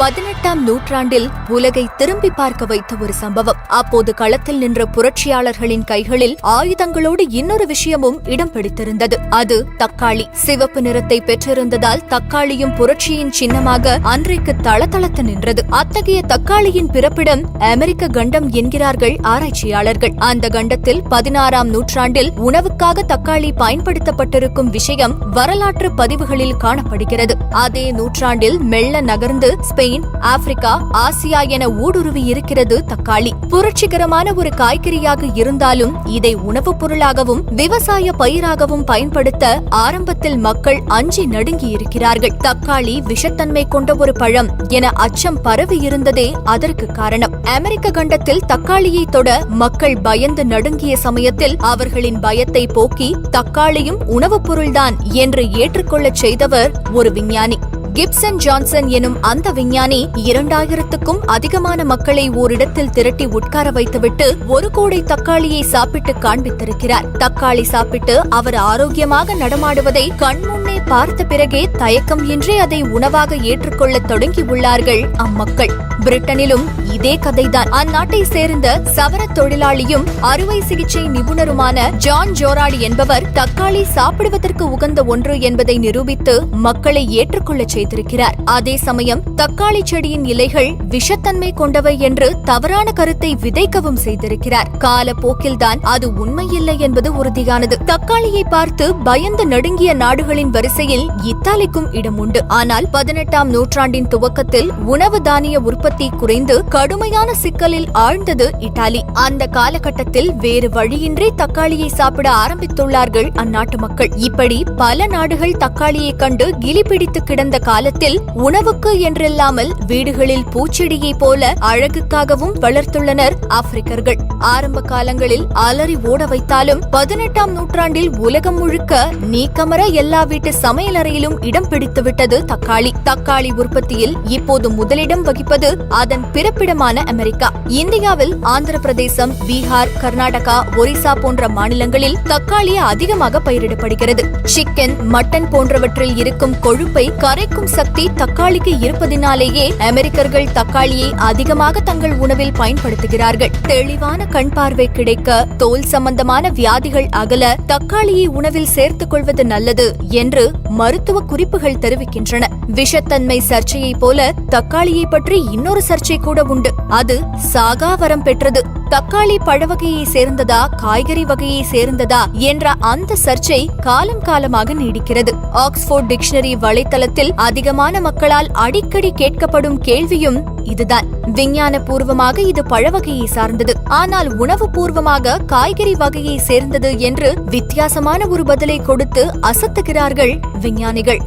18ஆம் நூற்றாண்டில் உலகை திரும்பி பார்க்க வைத்த ஒரு சம்பவம். அப்போது களத்தில் நின்ற புரட்சியாளர்களின் கைகளில் ஆயுதங்களோடு இன்னொரு விஷயமும் இடம் பிடித்திருந்தது. அது தக்காளி. சிவப்பு நிறத்தை பெற்றிருந்ததால் தக்காளியும் புரட்சியின் சின்னமாக அன்றைக்கு தளதளத்து நின்றது. அத்தகைய தக்காளியின் பிறப்பிடம் அமெரிக்க கண்டம் என்கிறார்கள் ஆராய்ச்சியாளர்கள். அந்த கண்டத்தில் 16ஆம் நூற்றாண்டில் உணவுக்காக தக்காளி பயன்படுத்தப்பட்டிருக்கும் விஷயம் வரலாற்று பதிவுகளில் காணப்படுகிறது. அதே நூற்றாண்டில் மெல்ல நகர்ந்து ஸ்பெயின், ஆப்பிரிக்கா, ஆசியா என ஊடுருவி இருக்கிறது தக்காளி. புரட்சிகரமான ஒரு காய்கறியாக இருந்தாலும் இதை உணவுப் பொருளாகவும் விவசாய பயிராகவும் பயன்படுத்த ஆரம்பத்தில் மக்கள் அஞ்சி நடுங்கி இருக்கிறார்கள். தக்காளி விஷத்தன்மை கொண்ட ஒரு பழம் என அச்சம் பரவி இருந்ததே அதற்கு காரணம். அமெரிக்க கண்டத்தில் தக்காளியை தொட மக்கள் பயந்து நடுங்கிய சமயத்தில் அவர்களின் பயத்தை போக்கி தக்காளியும் உணவுப் பொருள்தான் என்று ஏற்றுக்கொள்ளச் செய்தவர் ஒரு விஞ்ஞானி. கிப்சன் ஜான்சன் எனும் அந்த விஞ்ஞானி 2000க்கும் அதிகமான மக்களை ஓரிடத்தில் திரட்டி உட்கார வைத்துவிட்டு ஒரு கூடை தக்காளியை சாப்பிட்டு காண்பித்திருக்கிறார். தக்காளி சாப்பிட்டு அவர் ஆரோக்கியமாக நடமாடுவதை கண்முன்னே பார்த்த பிறகே தயக்கம் இன்றி அதை உணவாக ஏற்றுக்கொள்ள தொடங்கியுள்ளார்கள் அம்மக்கள். பிரிட்டனிலும் இதே கதைதான். அந்நாட்டை சேர்ந்த சவர தொழிலாளியும் அறுவை சிகிச்சை நிபுணருமான ஜான் ஜோராடி என்பவர் தக்காளி சாப்பிடுவதற்கு உகந்த ஒன்று என்பதை நிரூபித்து மக்களை ஏற்றுக்கொள்ள செய்திருக்கிறார். அதே சமயம் தக்காளி செடியின் இலைகள் விஷத்தன்மை கொண்டவை என்று தவறான கருத்தை விதைக்கவும் செய்திருக்கிறார். காலப்போக்கில்தான் அது உண்மையில்லை என்பது உறுதியானது. தக்காளியை பார்த்து பயந்து நடுங்கிய நாடுகளின் வரிசையில் இத்தாலிக்கும் இடம் உண்டு. ஆனால் 18ஆம் நூற்றாண்டின் துவக்கத்தில் உணவு தானிய உற்பத்தி குறைந்து கடுமையான சிக்கலில் ஆழ்ந்தது இத்தாலி. அந்த காலகட்டத்தில் வேறு வழியின்றி தக்காளியை சாப்பிட ஆரம்பித்துள்ளார்கள் அந்நாட்டு மக்கள். இப்படி பல நாடுகள் தக்காளியை கண்டு கிலி பிடித்து கிடந்த காலத்தில் உணவுக்கு என்றில்லாமல் வீடுகளில் பூச்செடியை போல அழகுக்காகவும் வளர்த்துள்ளனர் ஆப்பிரிக்கர்கள். ஆரம்ப காலங்களில் அலறி ஓட வைத்தாலும் 18ஆம் நூற்றாண்டில் உலகம் முழுக்க நீக்கமர எல்லா வீட்டு சமையலறையிலும் இடம் பிடித்துவிட்டது தக்காளி. தக்காளி உற்பத்தியில் இப்போது முதலிடம் வகிப்பது அதன் பிறப்பிடமான அமெரிக்கா. இந்தியாவில் ஆந்திர பிரதேசம், பீகார், கர்நாடகா, ஒரிசா போன்ற மாநிலங்களில் தக்காளி அதிகமாக பயிரிடப்படுகிறது. சிக்கன், மட்டன் போன்றவற்றில் இருக்கும் கொழுப்பை கரைக்கும் சக்தி தக்காளிக்கு இருப்பதினாலேயே அமெரிக்கர்கள் தக்காளியை அதிகமாக தங்கள் உணவில் பயன்படுத்துகிறார்கள். தெளிவான கண் பார்வை கிடைக்க, தோல் சம்பந்தமான வியாதிகள் அகல தக்காளியை உணவில் சேர்த்துக் கொள்வது நல்லது என்று மருத்துவ குறிப்புகள் தெரிவிக்கின்றன. விஷத்தன்மை சர்ச்சையை போல தக்காளியை பற்றி இன்னொரு சர்ச்சை கூட உண்டு. அது சாகாவரம் பெற்றது. தக்காளி பழ வகையை சேர்ந்ததா, காய்கறி வகையை சேர்ந்ததா என்ற அந்த சர்ச்சை காலம் காலமாக நீடிக்கிறது. ஆக்ஸ்போர்ட் டிக்ஷனரி வலைத்தளத்தில் அதிகமான மக்களால் அடிக்கடி கேட்கப்படும் கேள்வியும் இதுதான். விஞ்ஞான பூர்வமாக இது பழ வகையை சார்ந்தது, ஆனால் உணவு பூர்வமாக காய்கறி வகையை சேர்ந்தது என்று வித்தியாசமான ஒரு பதிலை கொடுத்து அசத்துகிறார்கள் விஞ்ஞானிகள்.